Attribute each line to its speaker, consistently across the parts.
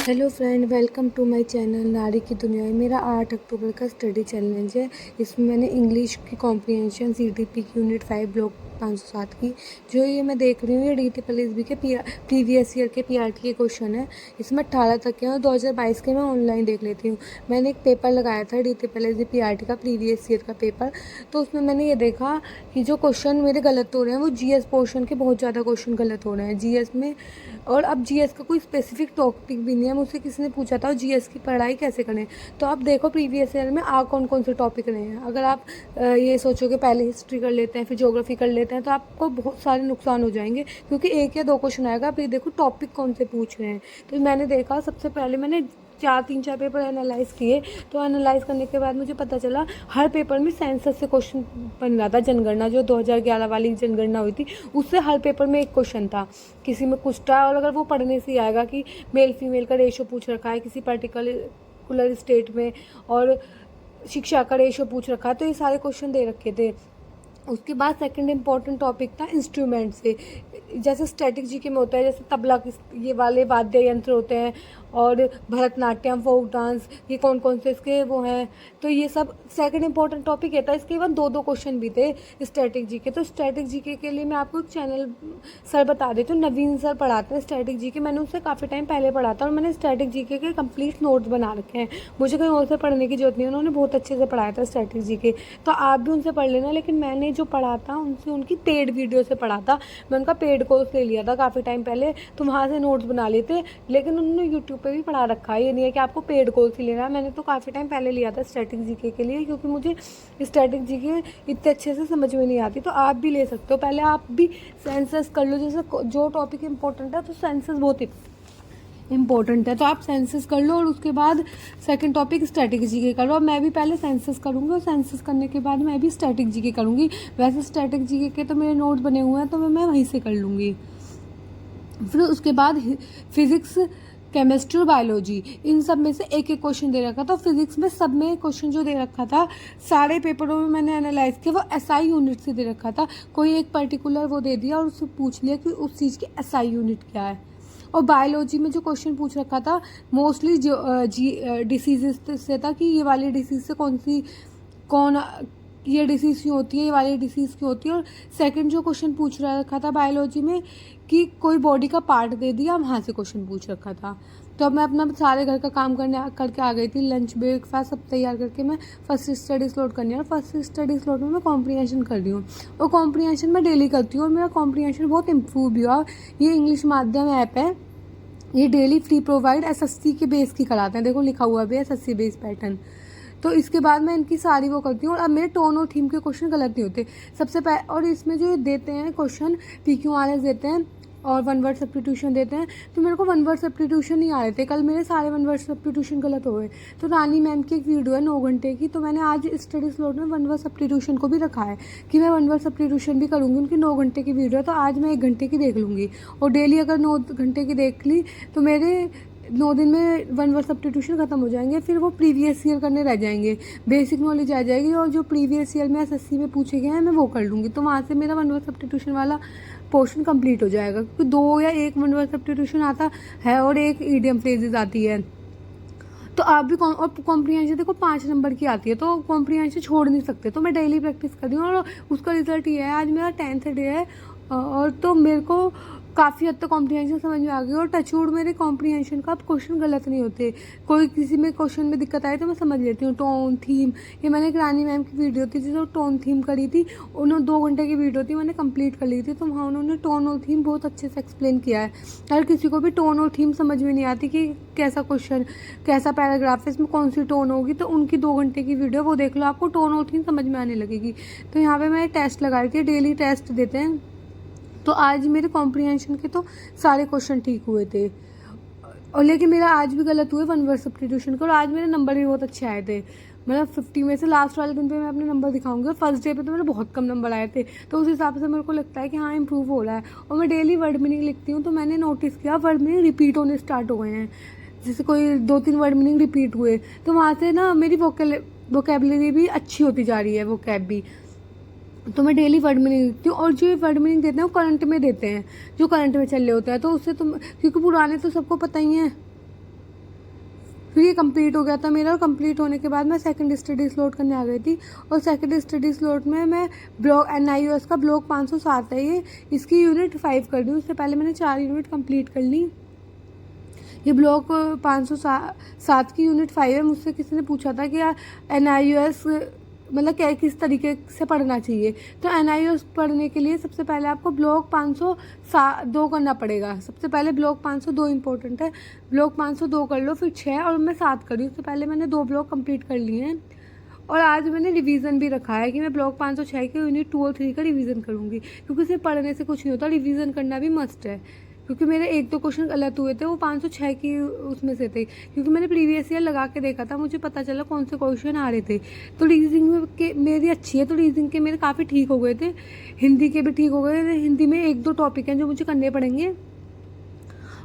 Speaker 1: Hello friend, welcome to my channel नारी की दुनिया। मेरा 8 अक्टूबर का स्टडी चैलेंज है। इसमें मैंने इंग्लिश की कॉम्प्रिहेंशन सीटीपी की यूनिट 5 ब्लॉक 507 की जो ये मैं देख रही हूँ, ये डीटी पीएसबी के प्रीवियस ईयर के पीआरटी के क्वेश्चन है। इसमें 18 तक के हैं और 2022 के मैं ऑनलाइन देख लेती हूँ। मैंने एक पेपर लगाया था डीटी पीएसबी पीआरटी का प्रीवियस ईयर का पेपर, तो उसमें मैंने ये देखा कि जो क्वेश्चन मेरे गलत हो रहे हैं वो जीएस पोर्शन के बहुत ज़्यादा क्वेश्चन गलत हो रहे हैं जीएस में। और अब जीएस का कोई स्पेसिफिक टॉपिक भी नहीं है। मुझसे किसी ने पूछा था जीएस की पढ़ाई कैसे करें, तो आप देखो प्रीवियस ईयर में कौन कौन से टॉपिक रहे हैं। अगर आप ये सोचोगे पहले हिस्ट्री कर लेते हैं फिर ज्योग्राफी कर लेते हैं तो आपको बहुत सारे नुकसान हो जाएंगे, क्योंकि एक या दो क्वेश्चन आएगा। आप ये देखो टॉपिक कौन से पूछ रहे हैं। तो मैंने देखा, सबसे पहले मैंने तीन चार पेपर एनालाइज किए। तो एनालाइज करने के बाद मुझे पता चला हर पेपर में सेंसस से क्वेश्चन बन रहा था। जनगणना जो 2011 वाली जनगणना हुई थी उससे हर पेपर में एक क्वेश्चन था, किसी में कुछ था। और अगर वो पढ़ने से ही आएगा कि मेल फीमेल का रेशो पूछ रखा है किसी पर्टिकुलर स्टेट में, और शिक्षा का रेशो पूछ रखा है, तो ये सारे क्वेश्चन दे रखे थे। उसके बाद सेकंड इम्पॉर्टेंट टॉपिक था इंस्ट्रूमेंट से, जैसे स्टैटिक जीके में होता है, जैसे तबला ये वाले वाद्य यंत्र होते हैं, और भरतनाट्यम, फोक डांस, ये कौन कौन से इसके वो हैं। तो ये सब सेकंड इम्पॉर्टेंट टॉपिक था। इसके बाद दो क्वेश्चन भी थे स्टैटिक जीके। तो स्टैटिक जीके के लिए मैं आपको एक चैनल सर बता देती हूँ, नवीन सर पढ़ाते हैं स्टैटिक जीके। मैंने उससे काफ़ी टाइम पहले पढ़ा था और मैंने स्टैटिक जीके के कंप्लीट नोट्स बना रखे हैं। मुझे कहीं और से पढ़ने की जरूरत नहीं है, उन्होंने बहुत अच्छे से पढ़ाया था स्टैटिक जीके। तो आप भी उनसे पढ़ लेना। लेकिन मैंने जो पढ़ा था उनसे उनकी पेड वीडियो से पढ़ा था। मैं उनका पेड कोर्स ले लिया था काफ़ी टाइम पहले, तो वहाँ से नोट्स बना लिए थे। लेकिन उन्होंने यूट्यूब पे भी पढ़ा रखा है, ये नहीं है कि आपको पेड कोर्स ही लेना है। मैंने तो काफ़ी टाइम पहले लिया था स्टैटिक जीके के लिए, क्योंकि मुझे स्टैटिक जीके इतने अच्छे से समझ में नहीं आती। तो आप भी ले सकते हो। पहले आप भी सेंसस कर लो, जैसे जो टॉपिक इंपॉर्टेंट है तो सेंसस बहुत इम्पोर्टेंट है, तो आप सेंसस कर लो। और उसके बाद सेकंड टॉपिक स्टैटिक जीके कर लो। अब मैं भी पहले सेंसस करूँगी और सेंसस करने के बाद मैं भी स्टैटिक जीके करूँगी। वैसे स्टैटिक जीके के तो मेरे नोट्स बने हुए हैं, तो मैं वहीं से कर लूँगी। फिर उसके बाद फिजिक्स, केमिस्ट्री और बायोलॉजी, इन सब में से एक एक क्वेश्चन दे रखा था। फिजिक्स में सब में क्वेश्चन जो दे रखा था सारे पेपरों में मैंने एनालाइज किया, वो एसआई यूनिट से दे रखा था। कोई एक पर्टिकुलर वो दे दिया और उससे पूछ लिया कि उस चीज़ की एसआई यूनिट क्या है। और बायोलॉजी में जो क्वेश्चन पूछ रखा था मोस्टली डिसीजेस से था, कि ये वाली डिसीज से कौन ये डिसीज़ क्यों होती है, ये वाली डिसीज़ क्यों होती है। और सेकंड जो क्वेश्चन पूछ रखा था बायोलॉजी में कि कोई बॉडी का पार्ट दे दिया, वहाँ से क्वेश्चन पूछ रखा था। तो अब मैं अपना सारे घर का काम करके आ गई थी। लंच ब्रेकफास्ट सब तैयार करके मैं फर्स्ट स्टडी स्लॉट करनी है। और फर्स्ट स्टडी स्लॉट में मैं कॉम्प्रिहेंशन कर रही हूँ, और कॉम्प्रिहेंशन मैं डेली करती हूँ और मेरा कॉम्प्रिहेंशन बहुत इम्प्रूव भी हुआ। ये इंग्लिश माध्यम ऐप है, ये डेली फ्री प्रोवाइड एसएससी के बेस की कराते हैं। देखो लिखा हुआ भी है एसएससी बेस पैटर्न। तो इसके बाद मैं इनकी सारी वो करती हूँ। और अब मेरे टोन और थीम के क्वेश्चन गलत नहीं होते सबसे पहले। और इसमें जो देते हैं क्वेश्चन PQRS देते हैं और वन वर्ड सब्स्टिट्यूशन देते हैं, तो मेरे को वन वर्ड सब्स्टिट्यूशन नहीं आ रहे थे। कल मेरे सारे वन वर्ड सब्स्टिट्यूशन गलत हो गए। तो रानी मैम की एक वीडियो है 9 घंटे की, तो मैंने आज स्टडी स्लॉट में वन वर्ड सब्स्टिट्यूशन को भी रखा है कि मैं वन वर्ड सब्स्टिट्यूशन भी करूँगी। उनकी 9 घंटे की वीडियो है, तो आज मैं 1 घंटे की देख लूँगी। और डेली अगर 9 घंटे की देख ली तो मेरे 9 दिन में वन वर्ड सब्स्टिट्यूशन खत्म हो जाएंगे। फिर वो प्रीवियस ईयर करने रह जाएंगे, बेसिक नॉलेज आ जाएगी। और जो प्रीवियस ईयर में एसएससी में पूछे गए हैं मैं वो कर लूँगी, तो वहाँ से मेरा वन वर्ड सब्स्टिट्यूशन वाला पोर्शन कंप्लीट हो जाएगा। क्योंकि 2 या 1 वन वर्ड सब्स्टिट्यूशन आता है और 1 ईडियम फ्रेजेस आती है। तो आप भी और कॉम्प्रिहेंशन देखो 5 नंबर की आती है, तो कॉम्प्रिहेंशन छोड़ नहीं सकते। तो मैं डेली प्रैक्टिस कर रही हूँ और उसका रिजल्ट ये है। आज मेरा 10th डे है, और तो मेरे को काफ़ी हद तक कॉम्प्रिहेंशन समझ में आ गई। और टचवुड मेरे कॉम्प्रिहेंशन का क्वेश्चन गलत नहीं होते। कोई किसी में क्वेश्चन में दिक्कत आई तो मैं समझ लेती हूँ। टोन थीम, ये मैंने एक रानी मैम की वीडियो थी जिसमें टोन थीम करी थी। उन्होंने 2 घंटे की वीडियो थी, मैंने कंप्लीट कर ली थी। तो वहाँ उन्होंने टोन और थीम बहुत अच्छे से एक्सप्लेन किया है। अगर किसी को भी टोन और थीम समझ में नहीं आती कि कैसा क्वेश्चन कैसा पैराग्राफ है, इसमें कौन सी टोन होगी, तो उनकी 2 घंटे की वीडियो वो देख लो, आपको टोन और थीम समझ में आने लगेगी। तो यहाँ पर मैं टेस्ट लगाई थी, डेली टेस्ट देते हैं। तो आज मेरे कॉम्प्रिहेंशन के तो सारे क्वेश्चन ठीक हुए थे। और लेकिन मेरा आज भी गलत हुए वन वर्ड सब्स्टिट्यूशन का। और आज मेरे नंबर भी बहुत अच्छे आए थे, मतलब 50 में से। लास्ट वाले दिन पे मैं अपने नंबर दिखाऊंगी। और फर्स्ट डे पे तो मेरे बहुत कम नंबर आए थे, तो उस हिसाब से मेरे को लगता है कि हाँ इम्प्रूव हो रहा है। और मैं डेली वर्ड मीनिंग लिखती हूँ, तो मैंने नोटिस किया वर्ड मीनिंग रिपीट होने स्टार्ट हो गए हैं। जैसे कोई 2-3 वर्ड मीनिंग रिपीट हुए, तो वहाँ से ना मेरी वोकेबलरी भी अच्छी होती जा रही है, वोकैब भी। तो मैं डेली वर्ड मीनिंग लिखती हूँ। और जो ये वर्ड मीनिंग देते हैं वो करंट में देते हैं, जो करंट में चल रहे होते हैं। तो उससे तुम, क्योंकि पुराने तो सबको पता ही है, फिर ये कंप्लीट हो गया था मेरा, और कंप्लीट होने के बाद मैं सेकंड स्टडी स्लॉट करने आ गई थी। और सेकंड स्टडी स्लॉट में मैं ब्लॉक NIOS का ब्लॉक 507 है ये, इसकी यूनिट 5 कर दी। उससे पहले मैंने 4 यूनिट कंप्लीट कर ली। ये ब्लॉक 507 की यूनिट 5 है। मुझसे किसी ने पूछा था कि NIOS मतलब क्या किस तरीके से पढ़ना चाहिए। तो NIOS पढ़ने के लिए सबसे पहले आपको ब्लॉक 502 करना पड़ेगा। सबसे पहले ब्लॉक 502 इंपॉर्टेंट है, ब्लॉक 502 कर लो, फिर 6 और मैं 7 करी। उससे पहले मैंने 2 ब्लॉक कंप्लीट कर लिए हैं। और आज मैंने रिवीजन भी रखा है कि मैं ब्लॉक 506 के यूनिट 2 और 3 का रिवीजन करूँगी, क्योंकि सिर्फ पढ़ने से कुछ नहीं होता, रिवीजन करना भी मस्ट है। क्योंकि मेरे 1-2 क्वेश्चन गलत हुए थे, वो 506 की उसमें से थे, क्योंकि मैंने प्रीवियस ईयर लगा के देखा था, मुझे पता चला कौन से क्वेश्चन आ रहे थे। तो रीजनिंग के मेरी अच्छी है, तो रीजनिंग के मेरे काफ़ी ठीक हो गए थे, हिंदी के भी ठीक हो गए थे। हिंदी में 1-2 टॉपिक हैं जो मुझे करने पड़ेंगे,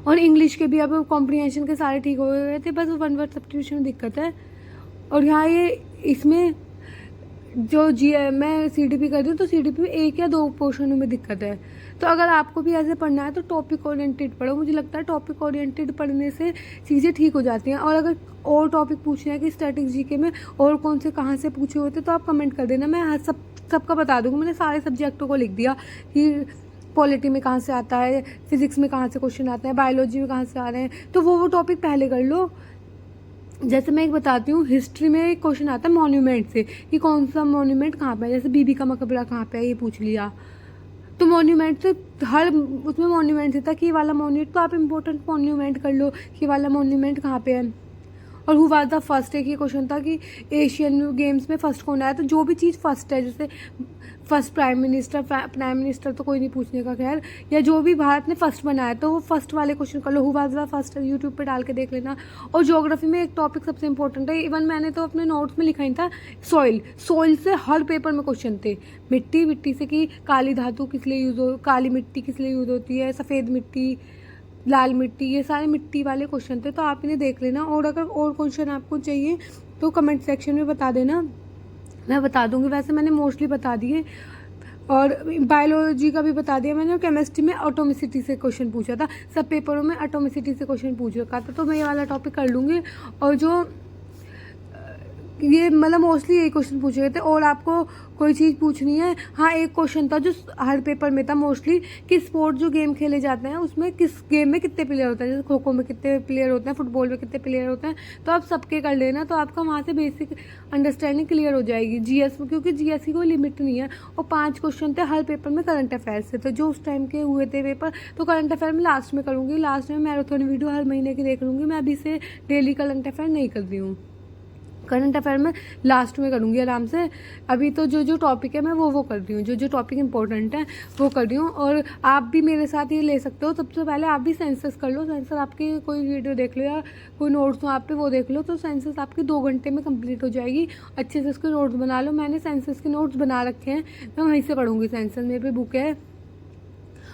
Speaker 1: और इंग्लिश के भी अब कॉम्प्रीहेंशन के सारे ठीक हो गए थे, बस 1 वर्ड सब्स्टिट्यूशन में दिक्कत है। और यहाँ ये इसमें जो मैं CDP कर रही हूँ, तो CDP में 1 या 2 पोर्शन में दिक्कत है। तो अगर आपको भी ऐसे पढ़ना है तो टॉपिक ओरिएंटेड पढ़ो। मुझे लगता है टॉपिक ओरिएंटेड पढ़ने से चीज़ें ठीक हो जाती हैं। और अगर और टॉपिक पूछना है कि स्टैटिक GK में और कौन से कहाँ से पूछे होते, तो आप कमेंट कर देना, मैं हर सबका बता दूँगी। मैंने सारे सब्जेक्टों को लिख दिया कि पॉलिटी में कहाँ से आता है, फिजिक्स में कहाँ से क्वेश्चन आते हैं, बायोलॉजी में कहाँ से आ रहे हैं, तो वो टॉपिक पहले कर लो। जैसे मैं एक बताती हूँ, हिस्ट्री में एक क्वेश्चन आता है मॉन्यूमेंट से कि कौन सा मॉन्यूमेंट कहाँ पे है, जैसे बीबी का मकबरा कहाँ पे है, ये पूछ लिया। तो मॉन्यूमेंट से हर उसमें मॉन्यूमेंट से था कि ये वाला मॉन्यूमेंट, तो आप इम्पोर्टेंट मॉन्यूमेंट कर लो कि वाला मॉन्यूमेंट कहाँ पे है। और हु वाज द फर्स्ट, एक ये क्वेश्चन था कि एशियन गेम्स में फर्स्ट कौन आया। तो जो भी चीज़ फर्स्ट है, जैसे फर्स्ट प्राइम मिनिस्टर तो कोई नहीं पूछने का खैर, या जो भी भारत ने फर्स्ट बनाया, तो वो फर्स्ट वाले क्वेश्चन कर लो, who was the first, YouTube पे डाल के देख लेना। और ज्योग्राफी में एक टॉपिक सबसे इंपॉर्टेंट है, इवन मैंने तो अपने नोट्स में लिखा ही था, सॉइल से हर पेपर में क्वेश्चन थे। मिट्टी से कि काली धातु किस लिए यूज़ हो, काली मिट्टी किस लिए यूज़ होती है, सफ़ेद मिट्टी, लाल मिट्टी, ये सारे मिट्टी वाले क्वेश्चन थे, तो आप इन्हें देख लेना। और अगर और क्वेश्चन आपको चाहिए तो कमेंट सेक्शन में बता देना, मैं बता दूंगी। वैसे मैंने मोस्टली बता दिए, और बायोलॉजी का भी बता दिया मैंने। और केमिस्ट्री में एटॉमिसिटी से क्वेश्चन पूछा था, सब पेपरों में एटॉमिसिटी से क्वेश्चन पूछ रखा था, तो मैं ये वाला टॉपिक कर लूँगी। और जो ये मतलब मोस्टली यही क्वेश्चन पूछे गए थे। और आपको कोई चीज़ पूछनी है, हाँ एक क्वेश्चन था जो हर पेपर में था मोस्टली, कि स्पोर्ट जो गेम खेले जाते हैं उसमें किस गेम में कितने प्लेयर होते हैं, जैसे खो खो में कितने प्लेयर होते हैं, फुटबॉल में कितने प्लेयर होते हैं, तो आप सबके कर लेना, तो आपका वहाँ से बेसिक अंडरस्टैंडिंग क्लियर हो जाएगी। GS में, क्योंकि GS की कोई लिमिट नहीं है। और 5 क्वेश्चन थे हर पेपर में करंट अफेयर्स से, तो जो उस टाइम के हुए थे पेपर, तो करंट अफेयर में लास्ट में करूँगी, लास्ट में मैराथन वीडियो हर महीने की देख लूँगी। मैं अभी से डेली करंट अफेयर नहीं कर रही हूँ, करंट अफेयर में लास्ट में करूँगी आराम से। अभी तो जो टॉपिक है मैं वो कर रही हूँ, जो टॉपिक इंपॉर्टेंट है वो कर रही हूँ। और आप भी मेरे साथ ये ले सकते हो। सबसे पहले आप भी सेंसस कर लो, सेंसस आपकी कोई वीडियो देख लो या कोई नोट्स हो आप पे वो देख लो, तो सेंसस आपकी 2 घंटे में कंप्लीट हो जाएगी। अच्छे से उसके नोट्स बना लो, मैंने सेंसस के नोट्स बना रखे हैं, मैं वहीं से पढ़ूँगी। सेंसस मेरे पे बुक है,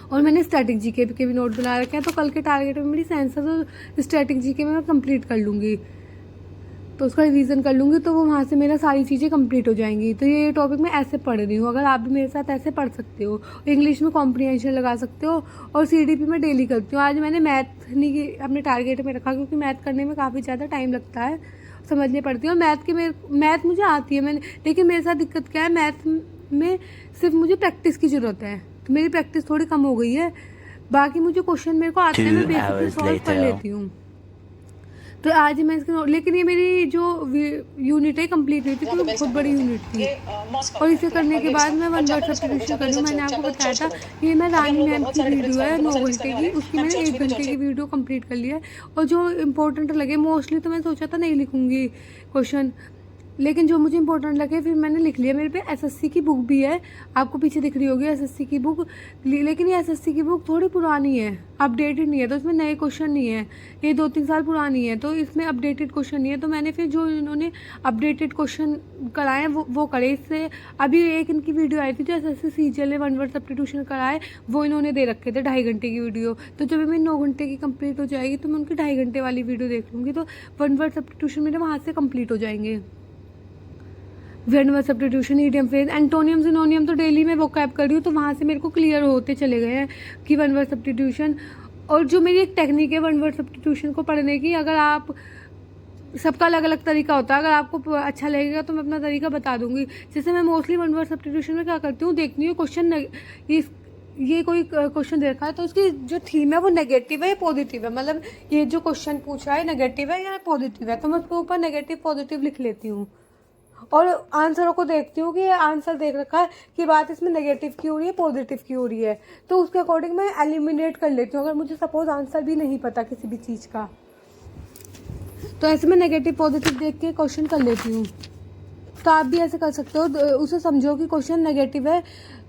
Speaker 1: और मैंने स्टैटिक GK के भी नोट बना रखे हैं, तो कल के टारगेट में मेरी सेंसस और स्टैटिक GK में मैं कंप्लीट कर लूँगी, तो उसका रिवीजन कर लूँगी, तो वो वहाँ से मेरा सारी चीज़ें कंप्लीट हो जाएंगी। तो ये टॉपिक मैं ऐसे पढ़ रही हूँ, अगर आप भी मेरे साथ ऐसे पढ़ सकते हो। इंग्लिश में कॉम्प्रीहेंशन लगा सकते हो, और CDP में डेली करती हूँ। आज मैंने मैथ नहीं अपने टारगेट में रखा, क्योंकि मैथ करने में काफ़ी ज़्यादा टाइम लगता है, समझनी पड़ती है। और मैथ मुझे आती है, लेकिन मेरे साथ दिक्कत क्या है, मैथ में सिर्फ मुझे प्रैक्टिस की ज़रूरत है, तो मेरी प्रैक्टिस थोड़ी कम हो गई है। बाकी मुझे क्वेश्चन मेरे को आते हैं, मैं बेसिक सॉल्व कर लेती हूँ। तो आज मैं इसके, लेकिन ये मेरी जो यूनिट है कंप्लीट हुई थी, तो बहुत बड़ी यूनिट थी। और इसे करने के बाद मैं 1 वर्ड सब्स्टिट्यूशन कर लूँ। मैंने आपको बताया था, ये मैं रानी मैम की वीडियो है 9 घंटे की, उसकी मैंने 1 घंटे की वीडियो कंप्लीट कर लिया है। और जो इंपॉर्टेंट लगे, मोस्टली तो मैं सोचा था नहीं लिखूँगी क्वेश्चन, लेकिन जो मुझे इंपॉर्टेंट लगे फिर मैंने लिख लिया। मेरे पे SSC की बुक भी है, आपको पीछे दिख रही होगी SSC की बुक, लेकिन ये SSC की बुक थोड़ी पुरानी है, अपडेटेड नहीं है, तो इसमें नए क्वेश्चन नहीं है, ये 2-3 साल पुरानी है, तो इसमें अपडेटेड क्वेश्चन नहीं है। तो मैंने फिर जो इन्होंने अपडेटेड क्वेश्चन कराए वो करे। इससे अभी एक इनकी वीडियो आई थी जो SSC CGL ने 1 वर्ड सब्स्टिट्यूशन कराए, वो इन्होंने दे रखे थे 2.5 घंटे की वीडियो। तो जब मेरी 9 घंटे की कंप्लीट हो जाएगी, तो मैं उनकी 2.5 घंटे वाली वीडियो देख लूँगी, तो 1 वर्ड सब्स्टिट्यूशन मेरे वहाँ से कंप्लीट हो जाएंगे। Word word substitution, idiom phrase, antonym सिनोनियम तो डेली में वोकैब कर रही हूँ, तो वहाँ से मेरे को क्लियर होते चले गए हैं कि 1 वर्ड सब्स्टिट्यूशन। और जो मेरी एक टेक्निक है 1 वर्ड सब्स्टिट्यूशन को पढ़ने की, अगर आप सबका अलग अलग तरीका होता है। अगर आपको अच्छा लगेगा तो मैं अपना तरीका बता दूंगी। जैसे मैं मोस्टली वन वर्ड सब्स्टिट्यूशन में क्या करती हूँ, देखती हूँ क्वेश्चन ये कोई क्वेश्चन दे रखा है तो इसकी जो थीम है वो नेगेटिव है या पॉजिटिव है, मतलब ये जो क्वेश्चन पूछा है नेगेटिव है या पॉजिटिव है, तो मैं उसके ऊपर नेगेटिव पॉजिटिव लिख लेती हूँ। और आंसरों को देखती हूँ कि ये आंसर देख रखा है कि बात इसमें नेगेटिव की हो रही है पॉजिटिव की हो रही है, तो उसके अकॉर्डिंग मैं एलिमिनेट कर लेती हूँ। अगर मुझे सपोज आंसर भी नहीं पता किसी भी चीज़ का, तो ऐसे में नेगेटिव पॉजिटिव देख के क्वेश्चन कर लेती हूँ। तो आप भी ऐसे कर सकते हो, उसे समझो कि क्वेश्चन नेगेटिव है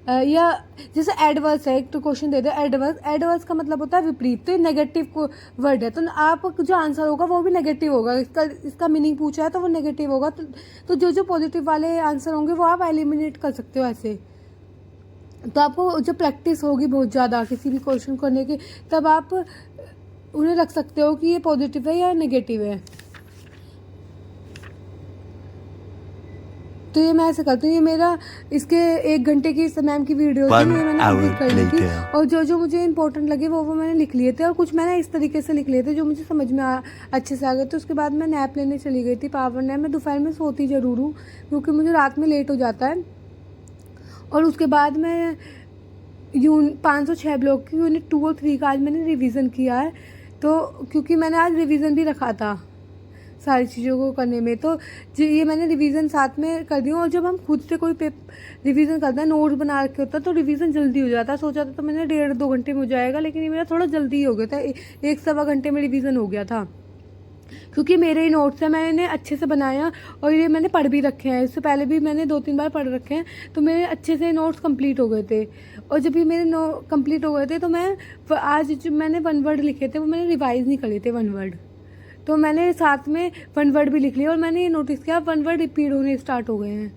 Speaker 1: या जैसे एडवर्स है, एक तो क्वेश्चन दे दो एडवर्स का मतलब होता है विपरीत, तो ये नेगेटिव वर्ड है, तो आप जो आंसर होगा वो भी नेगेटिव होगा। इसका मीनिंग पूछा है तो वो नेगेटिव होगा। तो जो पॉजिटिव वाले आंसर होंगे वो आप एलिमिनेट कर सकते हो ऐसे। तो आपको जो प्रैक्टिस होगी बहुत ज़्यादा किसी भी क्वेश्चन करने की, तब आप उन्हें रख सकते हो कि ये पॉजिटिव है या नेगेटिव है। तो ये मैं ऐसे करती हूँ। ये मेरा इसके 1 घंटे की मैम की वीडियो थी, ये मैंने कंप्लीट कर ली थी, और जो मुझे इंपॉर्टेंट लगे वो मैंने लिख लिए थे, और कुछ मैंने इस तरीके से लिख लिए थे जो मुझे समझ में अच्छे से आ गए। तो उसके बाद मैं नैप लेने चली गई थी, पावर नैप। मैं दोपहर में सोती ज़रूर हूँ क्योंकि मुझे रात में लेट हो जाता है। और उसके बाद मैं 506 ब्लॉक की यूनिट 2 और 3 का आज मैंने रिवीजन किया है। तो क्योंकि मैंने आज रिवीजन भी रखा था सारी चीज़ों को करने में, तो ये मैंने रिवीजन साथ में कर दी हूँ। और जब हम खुद से कोई रिवीजन करते हैं, नोट्स बना रखे होता है, तो रिवीजन जल्दी हो जाता है। सोचा था तो मैंने 1.5-2 घंटे में हो जाएगा, लेकिन ये मेरा थोड़ा जल्दी हो गया था, 1-1.25 घंटे में रिवीजन हो गया था, क्योंकि मेरे ही नोट्स हैं, मैंने अच्छे से बनाया और ये मैंने पढ़ भी रखे हैं। इससे पहले भी मैंने 2-3 बार पढ़ रखे हैं, तो मेरे अच्छे से नोट्स कंप्लीट हो गए थे। और जब भी मेरे कंप्लीट हो गए थे तो मैं आज जो मैंने 1 वर्ड लिखे थे वो मैंने रिवाइज़ नहीं करे थे 1 वर्ड, तो मैंने साथ में 1 वर्ड भी लिख लिया। और मैंने ये नोटिस किया 1 वर्ड रिपीट होने स्टार्ट हो गए हैं,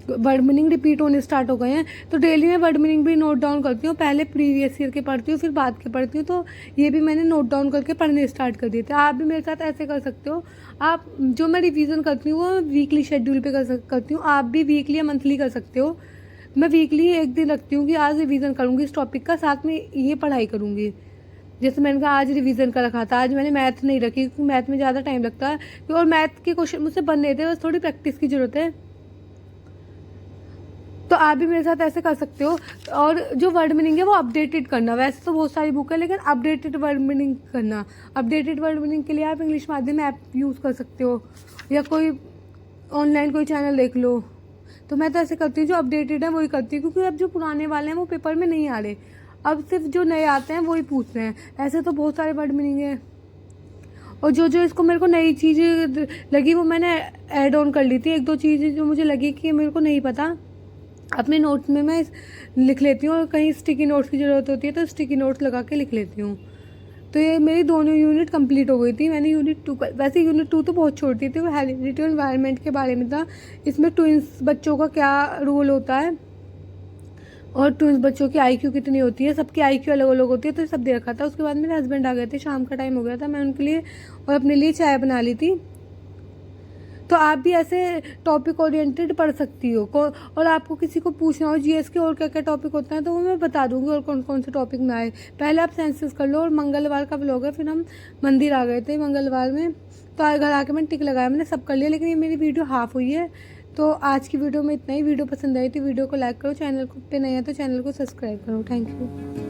Speaker 1: वर्ड मीनिंग रिपीट होने स्टार्ट हो गए हैं। तो डेली मैं वर्ड मीनिंग भी नोट डाउन करती हूँ, पहले प्रीवियस ईयर के पढ़ती हूँ फिर बाद के पढ़ती हूँ, तो ये भी मैंने नोट डाउन करके पढ़ने स्टार्ट कर दिए थे। आप भी मेरे साथ ऐसे कर सकते हो। आप जो मैं रिवीजन करती हूँ वो वीकली शेड्यूल पे करती हूँ, आप भी वीकली या मंथली कर सकते हो। मैं वीकली एक दिन रखती हूँ कि आज रिवीजन करूँगी इस टॉपिक का, साथ में ये पढ़ाई करूँगी। जैसे मैंने कहा आज रिवीजन का रखा था, आज मैंने मैथ नहीं रखी क्योंकि मैथ में ज़्यादा टाइम लगता है, और मैथ के क्वेश्चन मुझसे बन रहे थे, बस थोड़ी प्रैक्टिस की ज़रूरत है। तो आप भी मेरे साथ ऐसे कर सकते हो। और जो वर्ड मीनिंग है वो अपडेटेड करना, वैसे तो बहुत सारी बुक है लेकिन अपडेटेड वर्ड मीनिंग करना। अपडेटेड वर्ड मीनिंग के लिए आप इंग्लिश माध्यम ऐप यूज़ कर सकते हो या कोई ऑनलाइन कोई चैनल देख लो। तो मैं तो ऐसे करती हूँ, जो अपडेटेड है वही करती हूँ, क्योंकि अब जो पुराने वाले हैं वो पेपर में नहीं आ रहे, अब सिर्फ जो नए आते हैं वही पूछ रहे हैं। ऐसे तो बहुत सारे वर्ड मीनिंग है, और जो इसको मेरे को नई चीज़ लगी वो मैंने ऐड ऑन कर ली थी। 1-2 चीज़ें जो मुझे लगी कि मेरे को नहीं पता, अपने नोट्स में मैं लिख लेती हूँ, और कहीं स्टिकी नोट्स की ज़रूरत होती है तो स्टिकी नोट्स लगा के लिख लेती हूँ। तो ये मेरी दोनों यूनिट कंप्लीट हो गई थी। मैंने यूनिट 2 वैसे यूनिट 2 तो बहुत छोटी थी, वो हेरिडिटी और एनवायरनमेंट के बारे में था। इसमें ट्विंस बच्चों का क्या रोल होता है और ट्विंस बच्चों की IQ कितनी होती है, सबकी IQ अलग अलग होती है, तो ये सब दे रखा था। उसके बाद मेरे हस्बैंड आ गए थे, शाम का टाइम हो गया था, मैं उनके लिए और अपने लिए चाय बना ली थी। तो आप भी ऐसे टॉपिक ओरिएंटेड पढ़ सकती हो और आपको किसी को पूछना हो GS के और क्या क्या टॉपिक होता है तो वो मैं बता दूंगी और कौन कौन से टॉपिक में आए। पहले आप सेंसेस कर लो। और मंगलवार का व्लॉग है, फिर हम मंदिर आ गए थे मंगलवार में, तो घर आके मैंने टिक लगाया, मैंने सब कर लिया, लेकिन ये मेरी वीडियो हाफ हुई है। तो आज की वीडियो में इतना ही। वीडियो पसंद आई तो वीडियो को लाइक करो, चैनल पे नए हैं तो चैनल को सब्सक्राइब करो। Thank you.